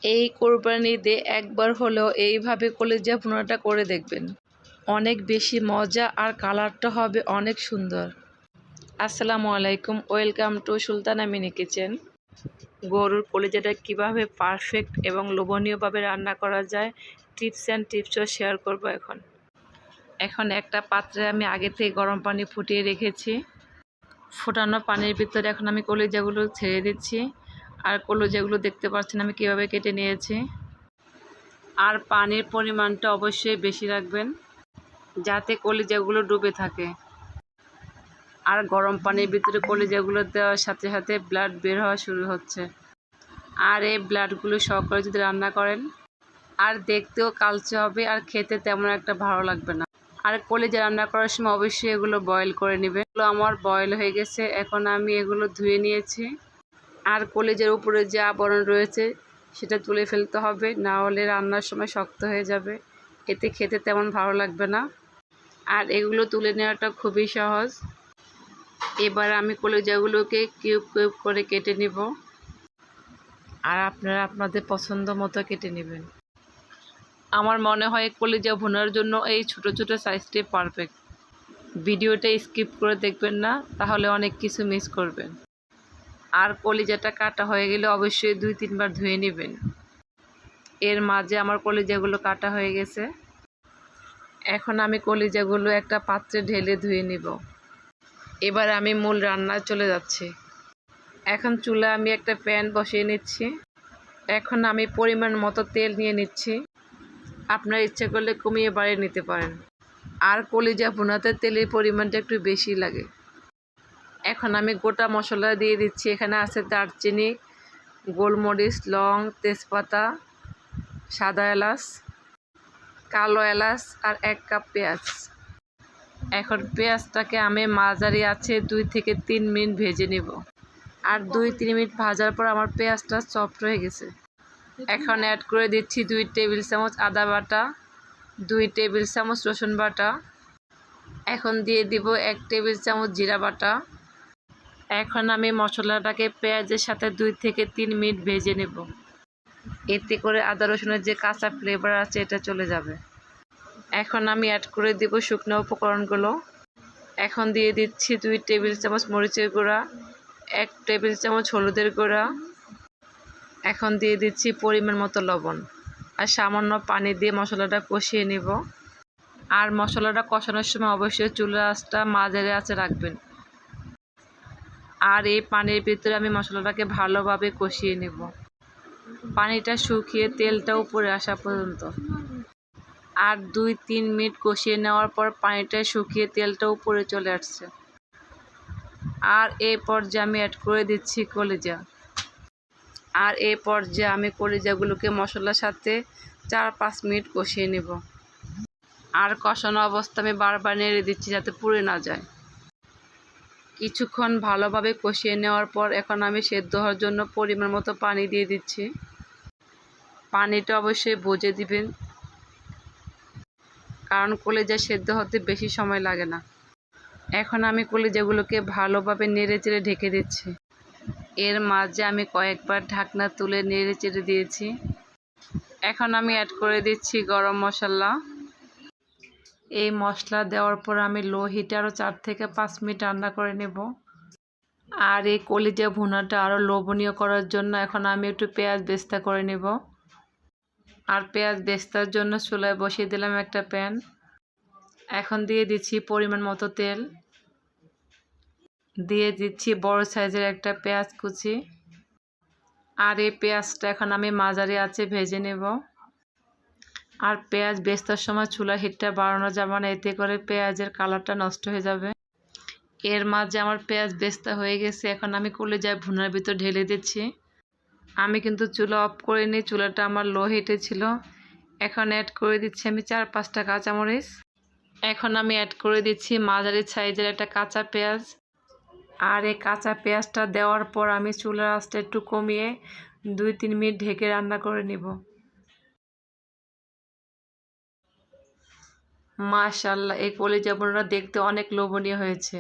এই কোরবানি ঈদে একবার হলেও এইভাবে কলিজা ভুনাটা করে দেখবেন। অনেক বেশি মজা আর কালারটা হবে অনেক সুন্দর। আসসালামু আলাইকুম, welcome to Sultana mini kitchen. গরুর কলিজাটা কিভাবে পারফেক্ট এবং লোভনীয়ভাবে রান্না করা যায় টিপস অ্যান্ড টিপসও শেয়ার করব। এখন একটা পাত্রে আমি আগে থেকে গরম পানি ফুটিয়ে রেখেছি। ফোটানো পানির ভিতরে এখন আমি কলিজাগুলো ছেড়ে দিচ্ছি। আর কলিজাগুলো দেখতে পাচ্ছেন আমি কীভাবে কেটে নিয়েছি। আর পানির পরিমাণটা অবশ্যই বেশি রাখবেন যাতে কলিজাগুলো ডুবে থাকে। আর গরম পানির ভিতরে কলিজাগুলো দেওয়ার সাথে সাথে ব্লাড বের হওয়া শুরু হচ্ছে। আর এই ব্লাডগুলো সহকারে যদি রান্না করেন আর দেখতেও কালচে হবে আর খেতে তেমন একটা ভালো লাগবে না। আর কলিজা রান্না করার সময় অবশ্যই এগুলো বয়েল করে নেবেন। এগুলো আমার বয়েল হয়ে গেছে, এখন আমি এগুলো ধুয়ে নিয়েছি। আর কলিজার উপরে যে আবরণ রয়েছে সেটা তুলে ফেলতে হবে, না হলে রান্নার সময় শক্ত হয়ে যাবে, এতে খেতে তেমন ভালো লাগবে না। আর এগুলো তুলে নেওয়াটা খুবই সহজ। এবার আমি কলিজাগুলোকে কিউব কিউব করে কেটে নিব। আর আপনারা আপনাদের পছন্দ মতো কেটে নেবেন। আমার মনে হয় কলিজা ভুনার জন্য এই ছোট ছোট সাইজটি পারফেক্ট। ভিডিওটা স্কিপ করে দেখবেন না, তাহলে অনেক কিছু মিস করবেন। আর কলিজাটা কাটা হয়ে গেলে অবশ্যই 2-3 বার ধুয়ে নেবেন। এর মাঝে আমার কলিজাগুলো কাটা হয়ে গেছে। এখন আমি কলিজাগুলো একটা পাত্রে ঢেলে ধুয়ে নিব। এবার আমি মূল রান্নায় চলে যাচ্ছি। এখন চুলা আমি একটা প্যান বসিয়ে নিচ্ছি। এখন আমি পরিমাণ মতো তেল নিয়ে নিচ্ছি। আপনার ইচ্ছা করলে কমিয়ে বাড়িয়ে নিতে পারেন। আর কলিজা ভুনাতে তেলের পরিমাণটা একটু বেশি লাগে। এখন আমি গোটা মশলা দিয়ে দিচ্ছি। এখানে আছে দারচিনি, গোলমরিচ, লং, তেজপাতা, সাদা এলাচ, কালো এলাচ আর 1 কাপ পেঁয়াজ। এখন পেঁয়াজটাকে আমি মাঝারি আছে 2 থেকে 3 মিনিট ভেজে নেব। আর 2-3 মিনিট ভাজার পর আমার পেঁয়াজটা সফট হয়ে গেছে। এখন অ্যাড করে দিচ্ছি 2 টেবিল চামচ আদা বাটা, 2 টেবিল চামচ রসুন বাটা। এখন দিয়ে দিব 1 টেবিল চামচ জিরা বাটা। এখন আমি মশলাটাকে পেঁয়াজের সাথে 2 থেকে 3 মিনিট ভেজে নেব। এতে করে আদা রসুনের যে কাঁচা ফ্লেভার আছে এটা চলে যাবে। এখন আমি অ্যাড করে দিব শুকনো উপকরণগুলো। এখন দিয়ে দিচ্ছি 2 টেবিল চামচ মরিচের গুঁড়া, 1 টেবিল চামচ হলুদের গুঁড়া। এখন দিয়ে দিচ্ছি পরিমাণ মতো লবণ আর সামান্য পানি দিয়ে মশলাটা কষিয়ে নেব। আর মশলাটা কষানোর সময় অবশ্যই চুলার আঁচটা মাঝারি আঁচে রাখবেন। আর এই পানির ভিতরে আমি মশলাটাকে ভালোভাবে কষিয়ে নেব, পানিটা শুকিয়ে তেলটা উপরে আসা পর্যন্ত। আর 2-3 মিনিট কষিয়ে নেওয়ার পর পানিটা শুকিয়ে তেলটা উপরে চলে আসছে। আর এই পর্যায়ে আমি অ্যাড করে দিচ্ছি কলিজা। আর এই পর্যায়ে আমি কলিজাগুলোকে মশলার সাথে 4-5 মিনিট কষিয়ে নেব। আর কষানো অবস্থা আমি বারবার নেড়ে দিচ্ছি যাতে পুড়ে না যায়। কিছুক্ষণ ভালোভাবে কষিয়ে নেওয়ার পর এখন আমি সেদ্ধ হওয়ার জন্য পরিমাণ মতো পানি দিয়ে দিচ্ছি। পানিটা অবশ্যই বুঝে দিবেন, কারণ কলিজা সেদ্ধ হতে বেশি সময় লাগে না। এখন আমি কলিজাগুলোকে ভালোভাবে নেড়ে চেড়ে ঢেকে দিচ্ছি। এর মাঝে আমি কয়েকবার ঢাকনা তুলে নেড়ে চেড়ে দিয়েছি। এখন আমি অ্যাড করে দিচ্ছি গরম মশলা। এই মশলা দেওয়ার পর আমি লো হিটে আরও 4 থেকে 5 মিনিট রান্না করে নেব। আর এই কলিজা ভুনাটা আরও লোভনীয় করার জন্য এখন আমি একটু পেঁয়াজ বেরেস্তা করে নেব। আর পেঁয়াজ বেরেস্তার জন্য চুলায় বসিয়ে দিলাম একটা প্যান। এখন দিয়ে দিচ্ছি পরিমাণ মতো তেল, দিয়ে দিচ্ছি বড় সাইজের একটা পেঁয়াজ কুচি। আর এই পেঁয়াজটা এখন আমি মাঝারি আঁচে ভেজে নেব। আর পেঁয়াজ বেরেস্তার সময় চুলার হিটটা বাড়ানো যাবে না, এতে করে পেঁয়াজের কালারটা নষ্ট হয়ে যাবে। এর মাঝে আমার পেঁয়াজ বেরেস্তা হয়ে গেছে। এখন আমি কলিজা ভুনার ভিতর ঢেলে দিচ্ছি। আমি কিন্তু চুলা অফ করিনি, চুলাটা আমার লো হিটে ছিল। এখন অ্যাড করে দিচ্ছি আমি 4-5টা কাঁচামরিচ। এখন আমি অ্যাড করে দিচ্ছি মাঝারি সাইজের একটা কাঁচা পেঁয়াজ। আর এই কাঁচা পেঁয়াজটা দেওয়ার পর আমি চুলার আঁচটা একটু কমিয়ে 2-3 মিনিট ঢেকে রান্না করে নেব। মাশাআল্লাহ, এই কলিজা ভুনাটা দেখতে অনেক লোভনীয় হয়েছে।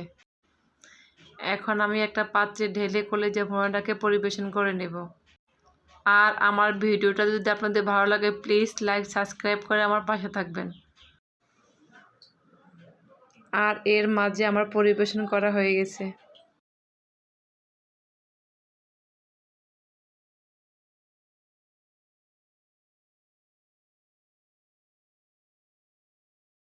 এখন আমি একটা পাত্রে ঢেলে কলিজা ভুনাটাকে পরিবেশন করে নেব। আর আমার ভিডিওটা যদি আপনাদের ভালো লাগে প্লিজ লাইক সাবস্ক্রাইব করে আমার পাশে থাকবেন। আর এর মাঝে আমার পরিবেশন করা হয়ে গেছে।